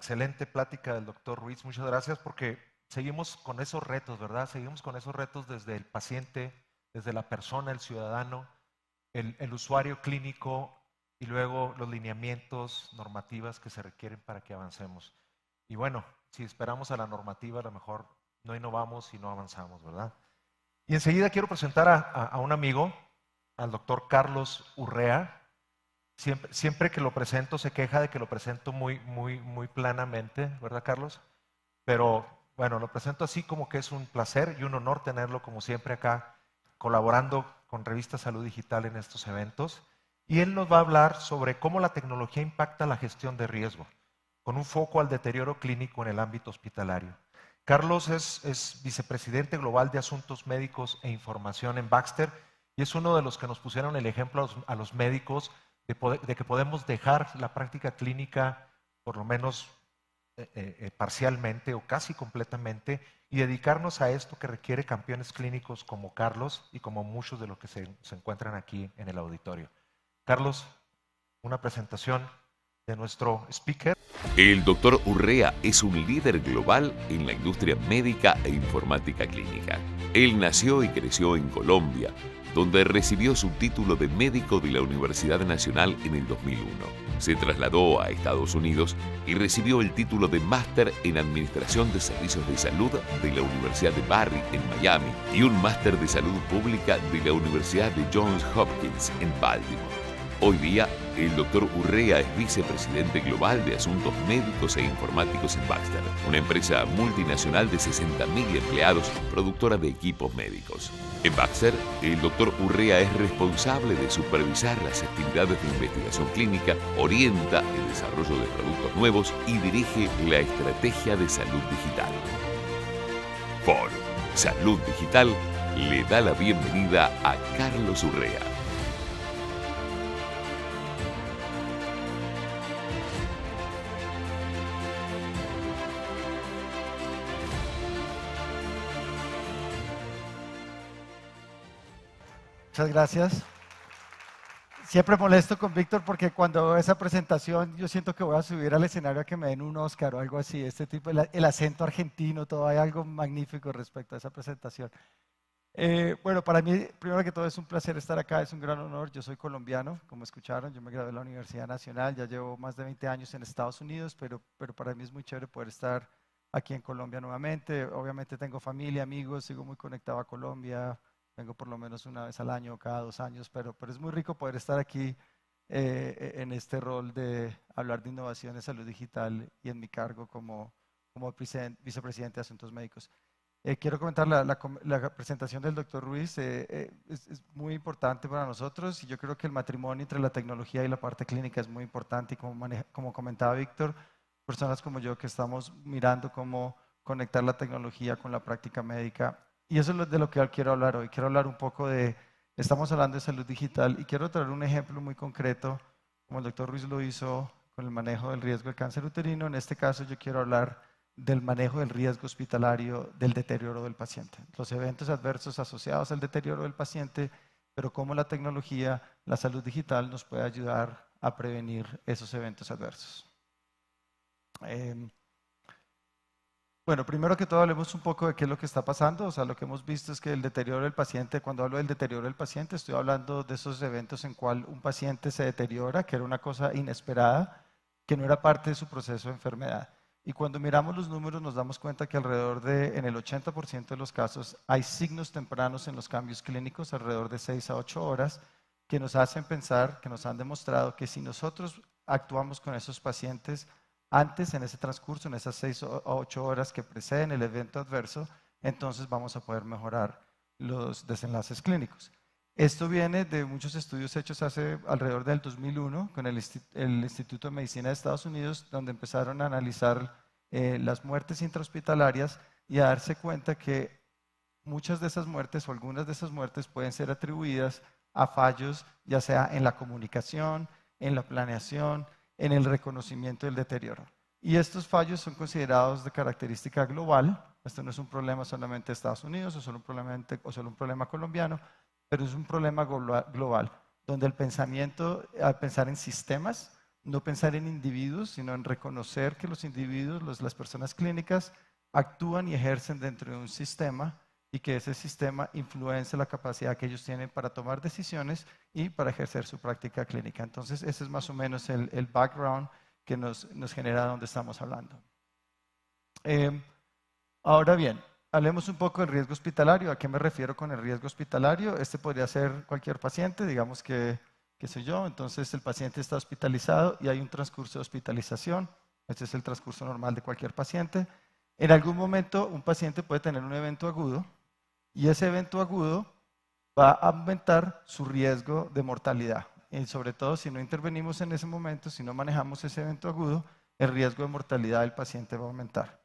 excelente plática del doctor Ruiz. Muchas gracias porque seguimos con esos retos, ¿verdad? Seguimos con esos retos desde el paciente, desde la persona, el ciudadano, el usuario clínico y luego los lineamientos, normativas que se requieren para que avancemos. Y bueno, si esperamos a la normativa, a lo mejor no innovamos y no avanzamos, ¿verdad? Y enseguida quiero presentar a un amigo, al doctor Carlos Urrea. Siempre que lo presento se queja de que lo presento muy planamente, ¿verdad, Carlos? Pero bueno, lo presento así como que es un placer y un honor tenerlo como siempre acá, colaborando con Revista Salud Digital en estos eventos. Y él nos va a hablar sobre cómo la tecnología impacta la gestión de riesgo, con un foco al deterioro clínico en el ámbito hospitalario. Carlos es vicepresidente global de Asuntos Médicos e Información en Baxter y es uno de los que nos pusieron el ejemplo a los médicos de que podemos dejar la práctica clínica, por lo menos parcialmente o casi completamente, y dedicarnos a esto que requiere campeones clínicos como Carlos y como muchos de los que se encuentran aquí en el auditorio. Carlos, una presentación de nuestro speaker. El Dr. Urrea es un líder global en la industria médica e informática clínica. Él nació y creció en Colombia, donde recibió su título de médico de la Universidad Nacional en el 2001. Se trasladó a Estados Unidos y recibió el título de máster en Administración de Servicios de Salud de la Universidad de Barry en Miami y un máster de Salud Pública de la Universidad de Johns Hopkins en Baltimore. Hoy día, el Dr. Urrea es vicepresidente global de Asuntos Médicos e Informáticos en Baxter, una empresa multinacional de 60.000 empleados, productora de equipos médicos. En Baxter, el Dr. Urrea es responsable de supervisar las actividades de investigación clínica, orienta el desarrollo de productos nuevos y dirige la estrategia de salud digital. Por Salud Digital, le da la bienvenida a Carlos Urrea. Muchas gracias. Siempre molesto con Víctor porque cuando veo esa presentación yo siento que voy a subir al escenario a que me den un Oscar o algo así. Este tipo, el acento argentino, todo, hay algo magnífico respecto a esa presentación. Bueno, para mí, primero que todo, es un placer estar acá, es un gran honor. Yo soy colombiano, como escucharon, yo me gradué de la Universidad Nacional, ya llevo más de 20 años en Estados Unidos, pero para mí es muy chévere poder estar aquí en Colombia nuevamente. Obviamente tengo familia, amigos, sigo muy conectado a Colombia. Vengo por lo menos una vez al año, cada 2 años, pero es muy rico poder estar aquí en este rol de hablar de innovación en salud digital y en mi cargo como vicepresidente de Asuntos Médicos. Quiero comentar la presentación del doctor Ruiz, es muy importante para nosotros y yo creo que el matrimonio entre la tecnología y la parte clínica es muy importante y como comentaba Víctor, personas como yo que estamos mirando cómo conectar la tecnología con la práctica médica. Y eso es de lo que quiero hablar hoy. Quiero hablar un poco estamos hablando de salud digital y quiero traer un ejemplo muy concreto, como el doctor Ruiz lo hizo con el manejo del riesgo del cáncer uterino. En este caso yo quiero hablar del manejo del riesgo hospitalario del deterioro del paciente. Los eventos adversos asociados al deterioro del paciente, pero cómo la tecnología, la salud digital nos puede ayudar a prevenir esos eventos adversos. Bueno, primero que todo hablemos un poco de qué es lo que está pasando. O sea, lo que hemos visto es que el deterioro del paciente, cuando hablo del deterioro del paciente, estoy hablando de esos eventos en cual un paciente se deteriora, que era una cosa inesperada, que no era parte de su proceso de enfermedad. Y cuando miramos los números nos damos cuenta que en el 80% de los casos, hay signos tempranos en los cambios clínicos, alrededor de 6 a 8 horas, que nos hacen pensar, que nos han demostrado que si nosotros actuamos con esos pacientes, antes, en ese transcurso, en esas 6 o 8 horas que preceden el evento adverso, entonces vamos a poder mejorar los desenlaces clínicos. Esto viene de muchos estudios hechos hace alrededor del 2001 con el Instituto de Medicina de Estados Unidos, donde empezaron a analizar las muertes intrahospitalarias y a darse cuenta que muchas de esas muertes o algunas de esas muertes pueden ser atribuidas a fallos, ya sea en la comunicación, en la planeación, en el reconocimiento del deterioro. Y estos fallos son considerados de característica global. Esto no es un problema solamente de Estados Unidos o solo un problema colombiano, pero es un problema global, donde al pensar en sistemas, no pensar en individuos, sino en reconocer que los individuos, las personas clínicas, actúan y ejercen dentro de un sistema y que ese sistema influencia la capacidad que ellos tienen para tomar decisiones y para ejercer su práctica clínica. Entonces, ese es más o menos el background que nos genera donde estamos hablando. Ahora bien, hablemos un poco del riesgo hospitalario. ¿A qué me refiero con el riesgo hospitalario? Este podría ser cualquier paciente, digamos que soy yo, entonces el paciente está hospitalizado y hay un transcurso de hospitalización. Este es el transcurso normal de cualquier paciente. En algún momento un paciente puede tener un evento agudo y ese evento agudo va a aumentar su riesgo de mortalidad. Y sobre todo si no intervenimos en ese momento, si no manejamos ese evento agudo, el riesgo de mortalidad del paciente va a aumentar.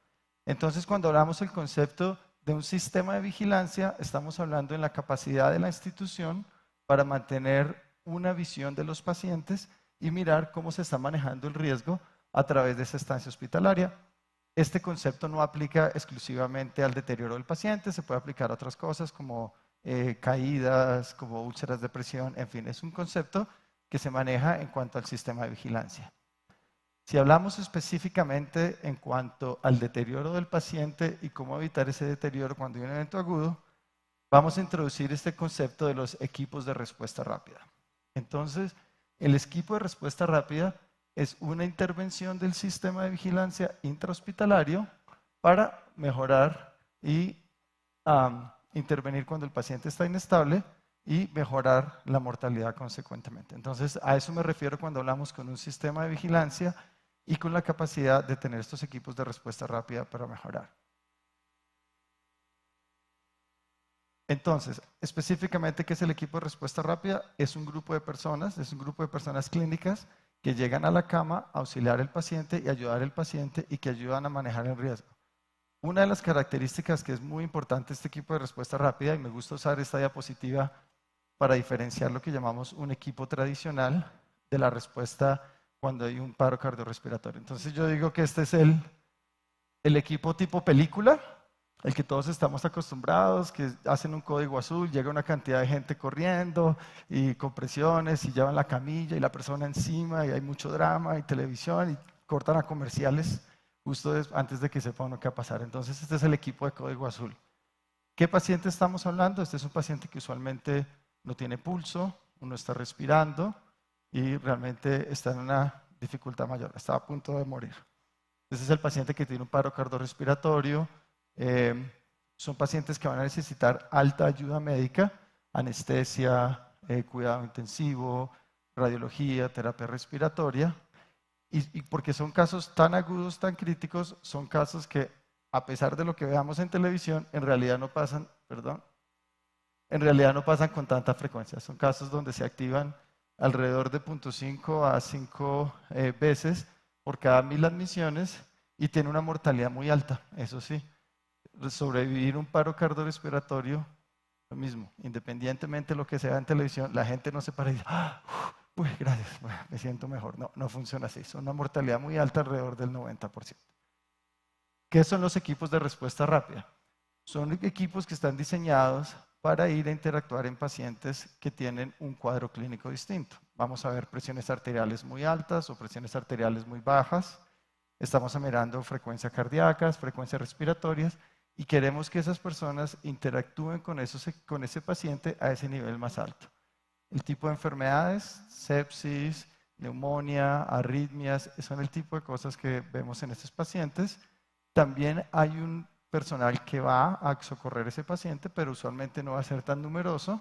Entonces, cuando hablamos del concepto de un sistema de vigilancia, estamos hablando en la capacidad de la institución para mantener una visión de los pacientes y mirar cómo se está manejando el riesgo a través de esa estancia hospitalaria. Este concepto no aplica exclusivamente al deterioro del paciente, se puede aplicar a otras cosas como caídas, como úlceras de presión, en fin, es un concepto que se maneja en cuanto al sistema de vigilancia. Si hablamos específicamente en cuanto al deterioro del paciente y cómo evitar ese deterioro cuando hay un evento agudo, vamos a introducir este concepto de los equipos de respuesta rápida. Entonces, el equipo de respuesta rápida es una intervención del sistema de vigilancia intrahospitalario para mejorar y intervenir cuando el paciente está inestable y mejorar la mortalidad consecuentemente. Entonces, a eso me refiero cuando hablamos con un sistema de vigilancia y con la capacidad de tener estos equipos de respuesta rápida para mejorar. Entonces, específicamente, ¿qué es el equipo de respuesta rápida? Es un grupo de personas clínicas que llegan a la cama a auxiliar al paciente y ayudar al paciente y que ayudan a manejar el riesgo. Una de las características que es muy importante de este equipo de respuesta rápida, y me gusta usar esta diapositiva para diferenciar lo que llamamos un equipo tradicional de la respuesta cuando hay un paro cardiorrespiratorio. Entonces yo digo que este es el equipo tipo película, el que todos estamos acostumbrados, que hacen un código azul, llega una cantidad de gente corriendo y con presiones y llevan la camilla y la persona encima y hay mucho drama y televisión y cortan a comerciales justo antes de que sepan lo que va a pasar. Entonces este es el equipo de código azul. ¿Qué paciente estamos hablando? Este es un paciente que usualmente no tiene pulso, no está respirando y realmente está en una dificultad mayor, está a punto de morir. Este es el paciente que tiene un paro cardiorrespiratorio. Son pacientes que van a necesitar alta ayuda médica, anestesia, cuidado intensivo, radiología, terapia respiratoria. Y porque son casos tan agudos, tan críticos, son casos que a pesar de lo que veamos en televisión, en realidad no pasan con tanta frecuencia. Son casos donde se activan alrededor de 0.5 a 5 veces por cada 1000 admisiones y tiene una mortalidad muy alta, eso sí. Sobrevivir un paro cardiorrespiratorio, lo mismo, independientemente de lo que sea en televisión, la gente no se para y dice, uy, gracias, me siento mejor. No, no funciona así, son una mortalidad muy alta, alrededor del 90%. ¿Qué son los equipos de respuesta rápida? Son equipos que están diseñados para ir a interactuar en pacientes que tienen un cuadro clínico distinto. Vamos a ver presiones arteriales muy altas o presiones arteriales muy bajas. Estamos mirando frecuencias cardíacas, frecuencias respiratorias y queremos que esas personas interactúen con ese paciente a ese nivel más alto. El tipo de enfermedades, sepsis, neumonía, arritmias, son el tipo de cosas que vemos en estos pacientes. También hay un personal que va a socorrer a ese paciente, pero usualmente no va a ser tan numeroso.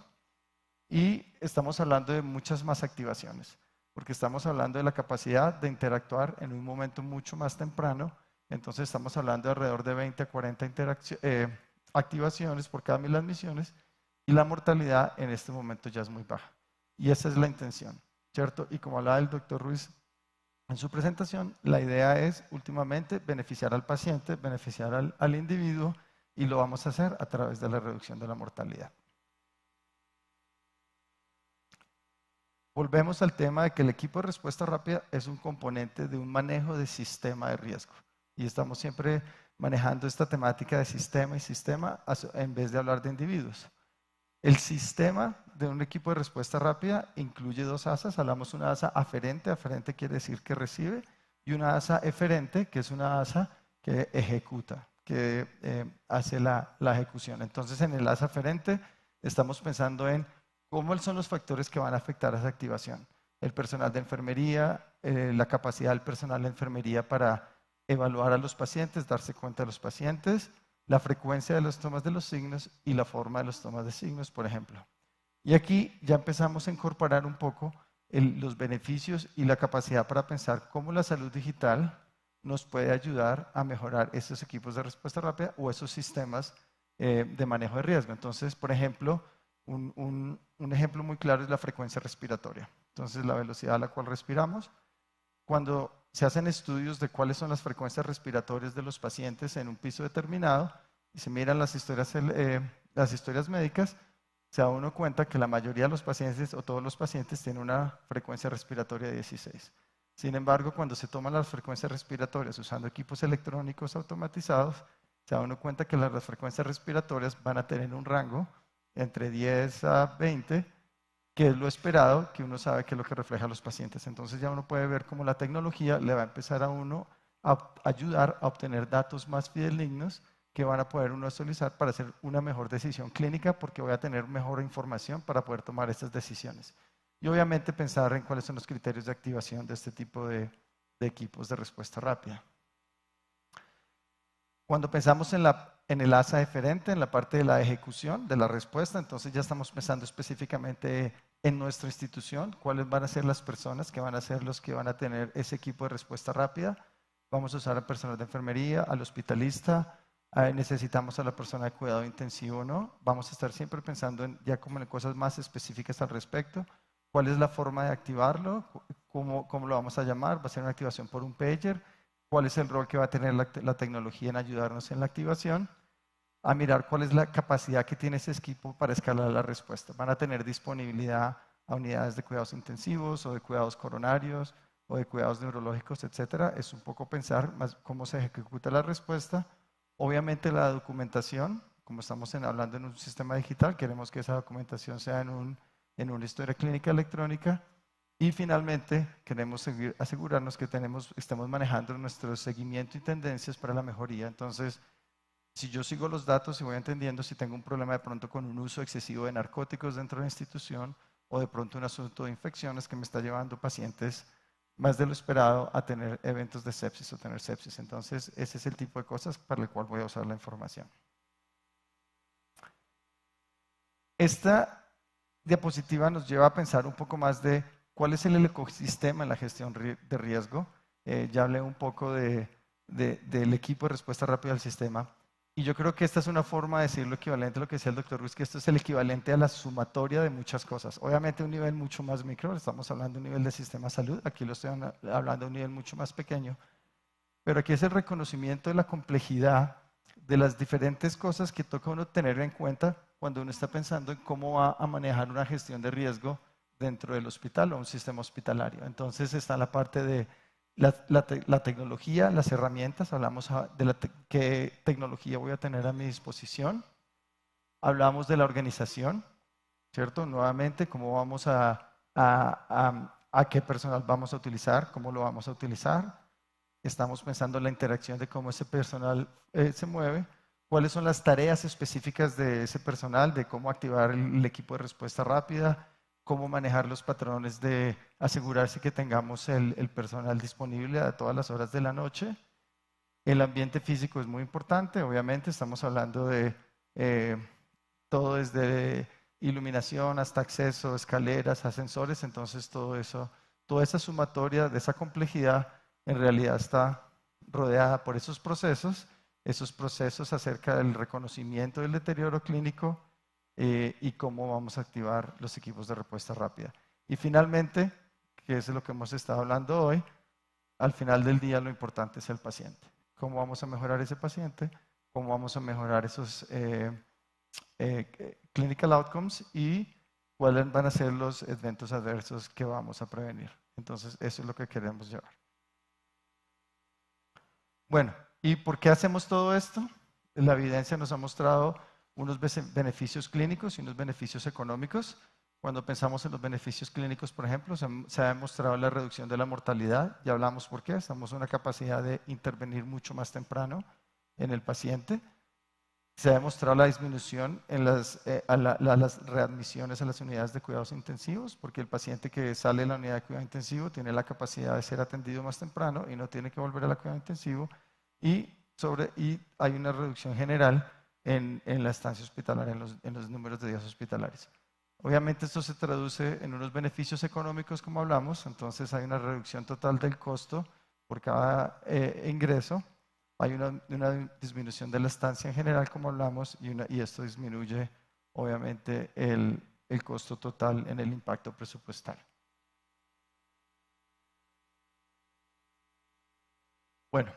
Y estamos hablando de muchas más activaciones, porque estamos hablando de la capacidad de interactuar en un momento mucho más temprano. Entonces estamos hablando de alrededor de 20 a 40 activaciones por cada 1000 admisiones y la mortalidad en este momento ya es muy baja. Y esa es la intención, ¿cierto? Y como hablaba el doctor Ruiz en su presentación, la idea es últimamente beneficiar al paciente, beneficiar al individuo y lo vamos a hacer a través de la reducción de la mortalidad. Volvemos al tema de que el equipo de respuesta rápida es un componente de un manejo de sistema de riesgo. Y estamos siempre manejando esta temática de sistema y sistema en vez de hablar de individuos. El sistema de un equipo de respuesta rápida incluye dos asas. Hablamos de una asa aferente. Aferente quiere decir que recibe. Y una asa eferente, que es una asa que ejecuta, que hace la ejecución. Entonces, en el asa aferente estamos pensando en cómo son los factores que van a afectar a esa activación. El personal de enfermería, la capacidad del personal de enfermería para evaluar a los pacientes, darse cuenta de los pacientes, la frecuencia de las tomas de los signos y la forma de las tomas de signos, por ejemplo. Y aquí ya empezamos a incorporar un poco los beneficios y la capacidad para pensar cómo la salud digital nos puede ayudar a mejorar esos equipos de respuesta rápida o esos sistemas de manejo de riesgo. Entonces, por ejemplo, un ejemplo muy claro es la frecuencia respiratoria. Entonces, la velocidad a la cual respiramos. Cuando se hacen estudios de cuáles son las frecuencias respiratorias de los pacientes en un piso determinado y se miran las historias médicas, se da uno cuenta que la mayoría de los pacientes o todos los pacientes tienen una frecuencia respiratoria de 16. Sin embargo, cuando se toman las frecuencias respiratorias usando equipos electrónicos automatizados, se da uno cuenta que las frecuencias respiratorias van a tener un rango entre 10 a 20, que es lo esperado, que uno sabe que es lo que refleja a los pacientes. Entonces ya uno puede ver cómo la tecnología le va a empezar a uno a ayudar a obtener datos más fidedignos que van a poder uno actualizar para hacer una mejor decisión clínica, porque voy a tener mejor información para poder tomar estas decisiones. Y obviamente pensar en cuáles son los criterios de activación de este tipo de equipos de respuesta rápida. Cuando pensamos en el asa eferente, en la parte de la ejecución, de la respuesta, entonces ya estamos pensando específicamente en nuestra institución, cuáles van a ser las personas que van a ser los que van a tener ese equipo de respuesta rápida. Vamos a usar al personal de enfermería, al hospitalista, necesitamos a la persona de cuidado intensivo o no. Vamos a estar siempre pensando ya como en cosas más específicas al respecto. ¿Cuál es la forma de activarlo? ¿Cómo lo vamos a llamar? ¿Va a ser una activación por un pager? ¿Cuál es el rol que va a tener la tecnología en ayudarnos en la activación? A mirar cuál es la capacidad que tiene ese equipo para escalar la respuesta. ¿Van a tener disponibilidad a unidades de cuidados intensivos o de cuidados coronarios o de cuidados neurológicos, etcétera? Es un poco pensar más cómo se ejecuta la respuesta. Obviamente la documentación, como estamos hablando en un sistema digital, queremos que esa documentación sea en una historia clínica electrónica. Y finalmente, queremos asegurarnos que estamos manejando nuestro seguimiento y tendencias para la mejoría. Entonces, si yo sigo los datos y voy entendiendo si tengo un problema de pronto con un uso excesivo de narcóticos dentro de la institución o de pronto un asunto de infecciones que me está llevando pacientes más de lo esperado a tener eventos de sepsis o tener sepsis. Entonces, ese es el tipo de cosas para el cual voy a usar la información. Esta diapositiva nos lleva a pensar un poco más de cuál es el ecosistema en la gestión de riesgo. Ya hablé un poco del equipo de respuesta rápida del sistema. Y yo creo que esta es una forma de decir lo equivalente a lo que decía el doctor Ruiz, que esto es el equivalente a la sumatoria de muchas cosas. Obviamente un nivel mucho más micro, estamos hablando de un nivel de sistema de salud, aquí lo estoy hablando de un nivel mucho más pequeño, pero aquí es el reconocimiento de la complejidad de las diferentes cosas que toca uno tener en cuenta cuando uno está pensando en cómo va a manejar una gestión de riesgo dentro del hospital o un sistema hospitalario. Entonces está la parte de la tecnología, las herramientas, hablamos de qué tecnología voy a tener a mi disposición. Hablamos de la organización, ¿cierto? Nuevamente, cómo vamos a qué personal vamos a utilizar, cómo lo vamos a utilizar. Estamos pensando en la interacción de cómo ese personal se mueve, cuáles son las tareas específicas de ese personal, de cómo activar el equipo de respuesta rápida, cómo manejar los patrones de asegurarse que tengamos el personal disponible a todas las horas de la noche. El ambiente físico es muy importante, obviamente estamos hablando de todo desde iluminación hasta acceso, escaleras, ascensores, entonces todo eso, toda esa sumatoria de esa complejidad en realidad está rodeada por esos procesos acerca del reconocimiento del deterioro clínico, y cómo vamos a activar los equipos de respuesta rápida. Y finalmente, que es lo que hemos estado hablando hoy, al final del día lo importante es el paciente. ¿Cómo vamos a mejorar ese paciente? ¿Cómo vamos a mejorar esos clinical outcomes? Y cuáles van a ser los eventos adversos que vamos a prevenir. Entonces, eso es lo que queremos llevar. Bueno, ¿y por qué hacemos todo esto? La evidencia nos ha mostrado unos beneficios clínicos y unos beneficios económicos. Cuando pensamos en los beneficios clínicos, por ejemplo, se ha demostrado la reducción de la mortalidad. Ya hablamos por qué. Estamos en una capacidad de intervenir mucho más temprano en el paciente. Se ha demostrado la disminución en las readmisiones a las unidades de cuidados intensivos, porque el paciente que sale de la unidad de cuidado intensivo tiene la capacidad de ser atendido más temprano y no tiene que volver a la cuidado intensivo. Y hay una reducción general en la estancia hospitalaria, en los números de días hospitalarios. Obviamente esto se traduce en unos beneficios económicos, como hablamos, entonces hay una reducción total del costo por cada ingreso, hay una disminución de la estancia en general, como hablamos, y esto disminuye, obviamente, el costo total en el impacto presupuestal. Bueno,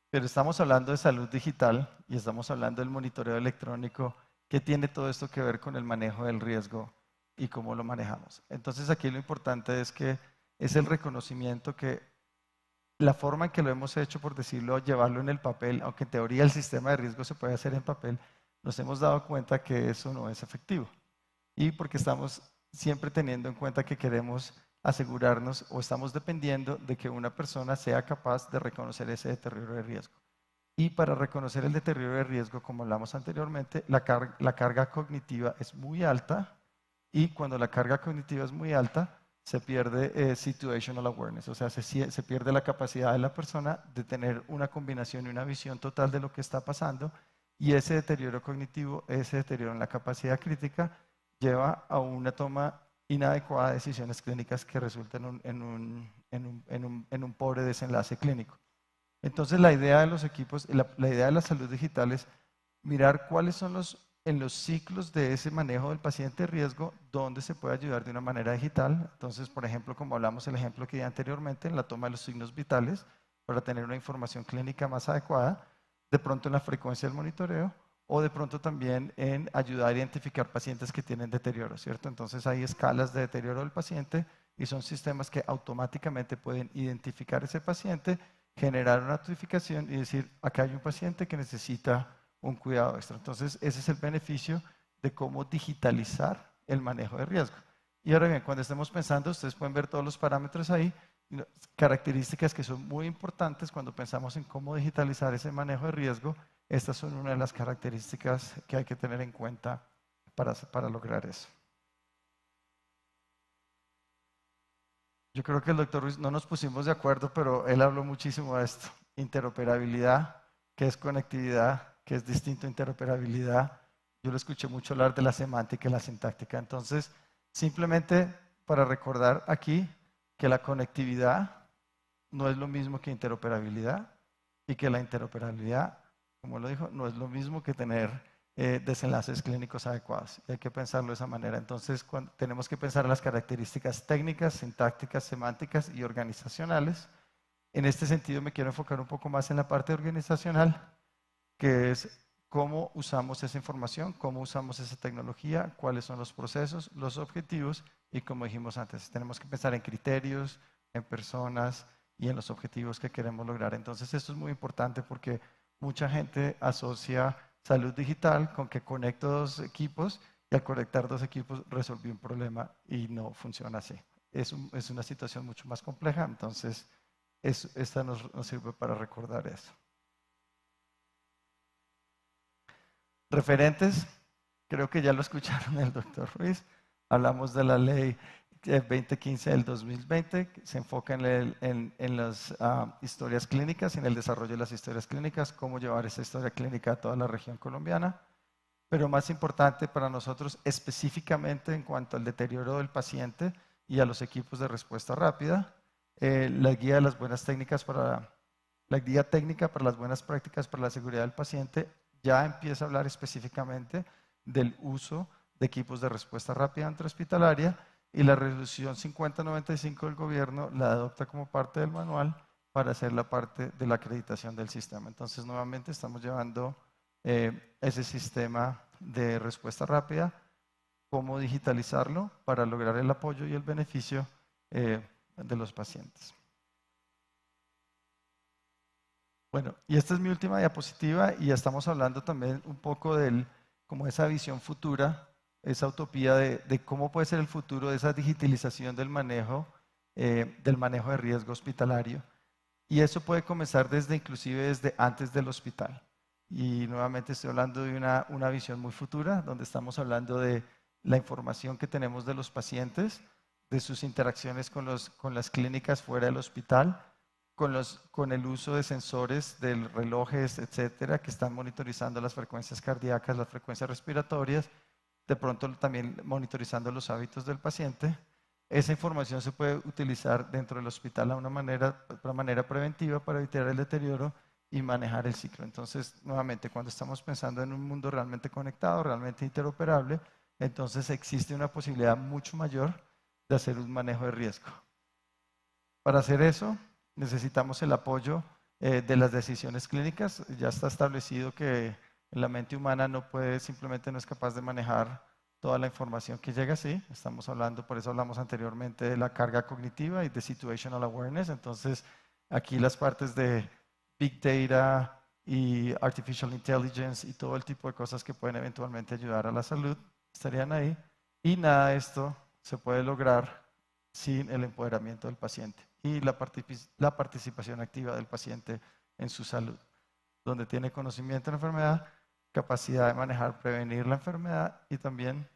pero estamos hablando de salud digital y estamos hablando del monitoreo electrónico. ¿Qué tiene todo esto que ver con el manejo del riesgo y cómo lo manejamos? Entonces aquí lo importante es que es el reconocimiento que la forma en que lo hemos hecho, por decirlo, llevarlo en el papel, aunque en teoría el sistema de riesgo se puede hacer en papel, nos hemos dado cuenta que eso no es efectivo. Y porque estamos siempre teniendo en cuenta que queremos asegurarnos o estamos dependiendo de que una persona sea capaz de reconocer ese deterioro de riesgo. Y para reconocer el deterioro de riesgo, como hablamos anteriormente, la carga cognitiva es muy alta, y cuando la carga cognitiva es muy alta, se pierde situational awareness, o sea, se pierde la capacidad de la persona de tener una combinación y una visión total de lo que está pasando, y ese deterioro cognitivo, ese deterioro en la capacidad crítica, lleva a una toma inadecuada de decisiones clínicas que resultan en un pobre desenlace clínico. Entonces la idea de los equipos, la idea de la salud digital es mirar cuáles son en los ciclos de ese manejo del paciente de riesgo, donde se puede ayudar de una manera digital. Entonces, por ejemplo, como hablamos el ejemplo que di anteriormente, en la toma de los signos vitales, para tener una información clínica más adecuada, de pronto en la frecuencia del monitoreo, o de pronto también en ayudar a identificar pacientes que tienen deterioro, ¿cierto? Entonces hay escalas de deterioro del paciente y son sistemas que automáticamente pueden identificar ese paciente, generar una notificación y decir, acá hay un paciente que necesita un cuidado extra. Entonces, ese es el beneficio de cómo digitalizar el manejo de riesgo. Y ahora bien, cuando estemos pensando, ustedes pueden ver todos los parámetros ahí, características que son muy importantes cuando pensamos en cómo digitalizar ese manejo de riesgo. Estas son una de las características que hay que tener en cuenta para lograr eso. Yo creo que el doctor Ruiz, no nos pusimos de acuerdo, pero él habló muchísimo de esto. Interoperabilidad, que es conectividad, que es distinto a interoperabilidad. Yo lo escuché mucho hablar de la semántica y la sintáctica. Entonces, simplemente para recordar aquí que la conectividad no es lo mismo que interoperabilidad y que la interoperabilidad, como lo dijo, no es lo mismo que tener desenlaces clínicos adecuados. Y hay que pensarlo de esa manera. Entonces, tenemos que pensar en las características técnicas, sintácticas, semánticas y organizacionales. En este sentido, me quiero enfocar un poco más en la parte organizacional, que es cómo usamos esa información, cómo usamos esa tecnología, cuáles son los procesos, los objetivos, y como dijimos antes, tenemos que pensar en criterios, en personas y en los objetivos que queremos lograr. Entonces, esto es muy importante porque mucha gente asocia salud digital con que conecto dos equipos y al conectar dos equipos resolví un problema, y no funciona así. Es una situación mucho más compleja, entonces esta nos sirve para recordar eso. Referentes, creo que ya lo escucharon el doctor Ruiz. Hablamos de la ley 2015 del 2020, que se enfoca en las historias clínicas, en el desarrollo de las historias clínicas, cómo llevar esa historia clínica a toda la región colombiana. Pero más importante para nosotros, específicamente en cuanto al deterioro del paciente y a los equipos de respuesta rápida, la guía de las buenas técnicas la guía técnica para las buenas prácticas para la seguridad del paciente ya empieza a hablar específicamente del uso de equipos de respuesta rápida intrahospitalaria, y la resolución 5095 del gobierno la adopta como parte del manual para hacer la parte de la acreditación del sistema. Entonces, nuevamente estamos llevando ese sistema de respuesta rápida, cómo digitalizarlo para lograr el apoyo y el beneficio de los pacientes. Bueno, y esta es mi última diapositiva, y ya estamos hablando también un poco del como esa visión futura, esa utopía de cómo puede ser el futuro de esa digitalización del manejo de riesgo hospitalario. Y eso puede comenzar inclusive desde antes del hospital. Y nuevamente estoy hablando de una visión muy futura, donde estamos hablando de la información que tenemos de los pacientes, de sus interacciones con las clínicas fuera del hospital, con el uso de sensores, de relojes, etcétera, que están monitorizando las frecuencias cardíacas, las frecuencias respiratorias, de pronto también monitorizando los hábitos del paciente. Esa información se puede utilizar dentro del hospital de una manera preventiva para evitar el deterioro y manejar el ciclo. Entonces, nuevamente, cuando estamos pensando en un mundo realmente conectado, realmente interoperable, entonces existe una posibilidad mucho mayor de hacer un manejo de riesgo. Para hacer eso, necesitamos el apoyo de las decisiones clínicas. Ya está establecido que la mente humana simplemente no es capaz de manejar toda la información que llega así. Estamos hablando, por eso hablamos anteriormente de la carga cognitiva y de situational awareness. Entonces, aquí las partes de Big Data y Artificial Intelligence y todo el tipo de cosas que pueden eventualmente ayudar a la salud estarían ahí. Y nada de esto se puede lograr sin el empoderamiento del paciente y la participación activa del paciente en su salud, donde tiene conocimiento de la enfermedad, capacidad de manejar, prevenir la enfermedad y también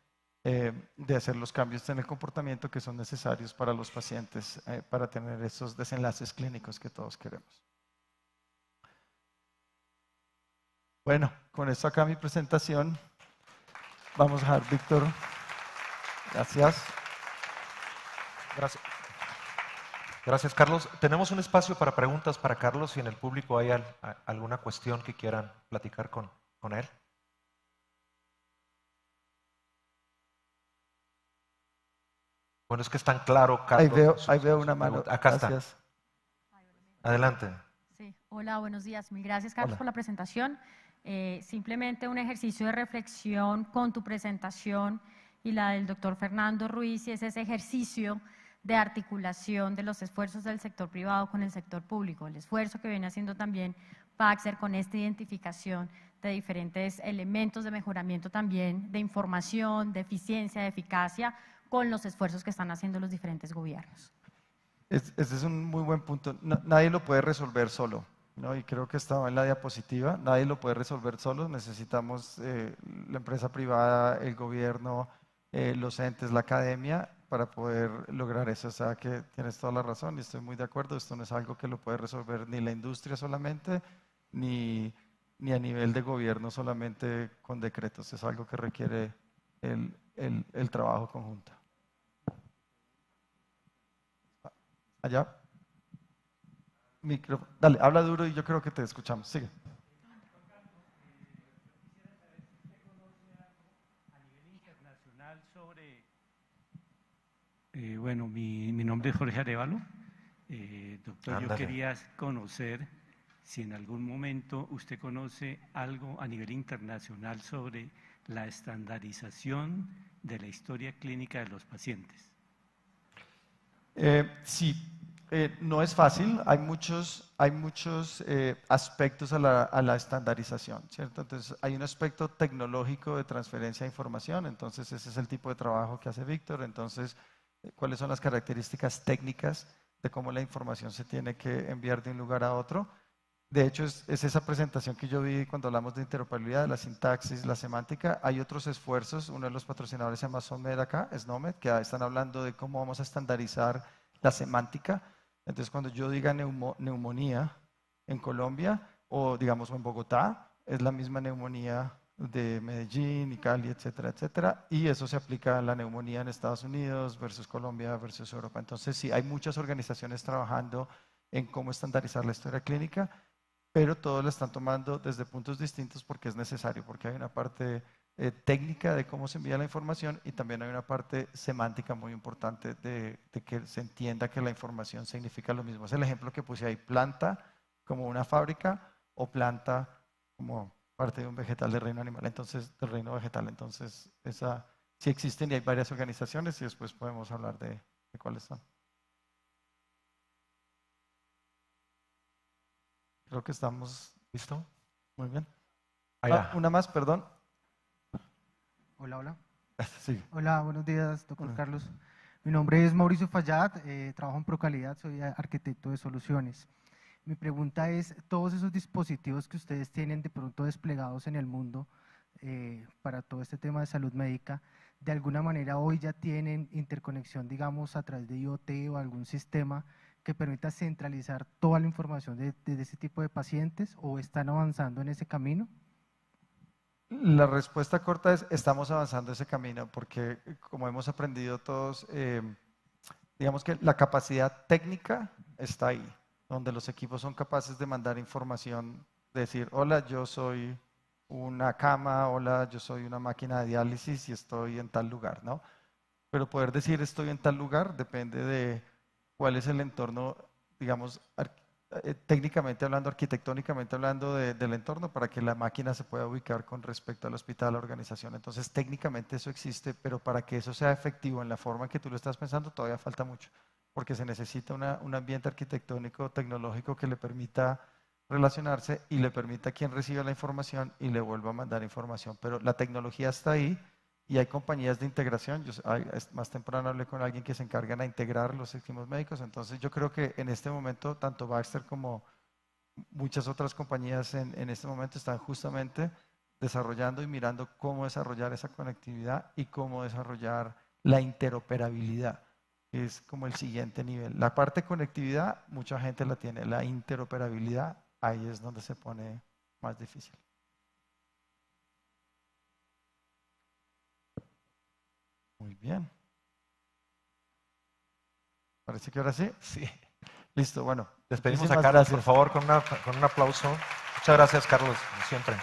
de hacer los cambios en el comportamiento que son necesarios para los pacientes para tener esos desenlaces clínicos que todos queremos. Bueno, con esto acá mi presentación. Vamos a dejar, Víctor. Gracias. Gracias. Gracias, Carlos. Tenemos un espacio para preguntas para Carlos, si en el público hay alguna cuestión que quieran platicar con él. Bueno, es que es tan claro, Carlos. Ahí veo una mano. Acá Gracias. está. Adelante. Sí. Hola, buenos días. Mil gracias, Carlos, Hola. por la presentación. Simplemente un ejercicio de reflexión con tu presentación y la del doctor Fernando Ruiz, y es ese ejercicio de articulación de los esfuerzos del sector privado con el sector público, el esfuerzo que viene haciendo también Paxer con esta identificación de diferentes elementos de mejoramiento también de información, de eficiencia, de eficacia, con los esfuerzos que están haciendo los diferentes gobiernos. Ese es un muy buen punto. Nadie lo puede resolver solo, ¿no? Y creo que estaba en la diapositiva. Nadie lo puede resolver solo. Necesitamos la empresa privada, el gobierno, los entes, la academia, para poder lograr eso. O sea que tienes toda la razón y estoy muy de acuerdo. Esto no es algo que lo puede resolver ni la industria solamente, ni a nivel de gobierno solamente con decretos. Es algo que requiere el trabajo conjunto. Allá. Dale, habla duro y yo creo que te escuchamos. Sigue. Bueno, mi nombre es Jorge Arevalo. Doctor, Ándale. yo quería conocer si en algún momento usted conoce algo a nivel internacional sobre la estandarización de la historia clínica de los pacientes. Sí, no es fácil, hay muchos aspectos a la estandarización, ¿cierto? Entonces, hay un aspecto tecnológico de transferencia de información, entonces ese es el tipo de trabajo que hace Víctor. Entonces, ¿cuáles son las características técnicas de cómo la información se tiene que enviar de un lugar a otro? De hecho, es esa presentación que yo vi cuando hablamos de interoperabilidad, de la sintaxis, la semántica. Hay otros esfuerzos, uno de los patrocinadores se llama SNOMED acá, que están hablando de cómo vamos a estandarizar la semántica. Entonces, cuando yo diga neumonía en Colombia, o digamos en Bogotá, es la misma neumonía de Medellín y Cali, etcétera, etcétera. Y eso se aplica a la neumonía en Estados Unidos versus Colombia versus Europa. Entonces, sí, hay muchas organizaciones trabajando en cómo estandarizar la historia clínica, pero todos la están tomando desde puntos distintos porque es necesario, porque hay una parte técnica de cómo se envía la información y también hay una parte semántica muy importante de que se entienda que la información significa lo mismo. Es el ejemplo que puse ahí, planta como una fábrica o planta como parte de un vegetal del reino animal, entonces del reino vegetal. Entonces, sí existen y hay varias organizaciones y después podemos hablar de cuáles son. Creo que estamos. ¿Listo? Muy bien. Allá. Una más, perdón. Hola, hola. Sí. Hola, buenos días, doctor Hola. Carlos. Mi nombre es Mauricio Fallat, trabajo en Procalidad, soy arquitecto de soluciones. Mi pregunta es, todos esos dispositivos que ustedes tienen de pronto desplegados en el mundo para todo este tema de salud médica, de alguna manera hoy ya tienen interconexión, digamos, a través de IoT o algún sistema que permita centralizar toda la información de ese tipo de pacientes, o están avanzando en ese camino? La respuesta corta es, estamos avanzando ese camino, porque como hemos aprendido todos, digamos que la capacidad técnica está ahí, donde los equipos son capaces de mandar información, decir, hola, yo soy una cama, hola, yo soy una máquina de diálisis y estoy en tal lugar, ¿no? Pero poder decir estoy en tal lugar depende de cuál es el entorno, digamos, técnicamente hablando, arquitectónicamente hablando del entorno para que la máquina se pueda ubicar con respecto al hospital, a la organización. Entonces, técnicamente eso existe, pero para que eso sea efectivo en la forma en que tú lo estás pensando, todavía falta mucho, porque se necesita un ambiente arquitectónico, tecnológico que le permita relacionarse y le permita a quien reciba la información y le vuelva a mandar información. Pero la tecnología está ahí. Y hay compañías de integración. Más temprano hablé con alguien que se encargan a integrar los equipos médicos. Entonces yo creo que en este momento tanto Baxter como muchas otras compañías en este momento están justamente desarrollando y mirando cómo desarrollar esa conectividad y cómo desarrollar la interoperabilidad, que es como el siguiente nivel. La parte de conectividad mucha gente la tiene, la interoperabilidad ahí es donde se pone más difícil. Muy bien. Parece que ahora sí. Sí. Listo, bueno. Despedimos a muchísimas Carlos, gracias. por favor, con un aplauso. Muchas gracias, Carlos, como siempre.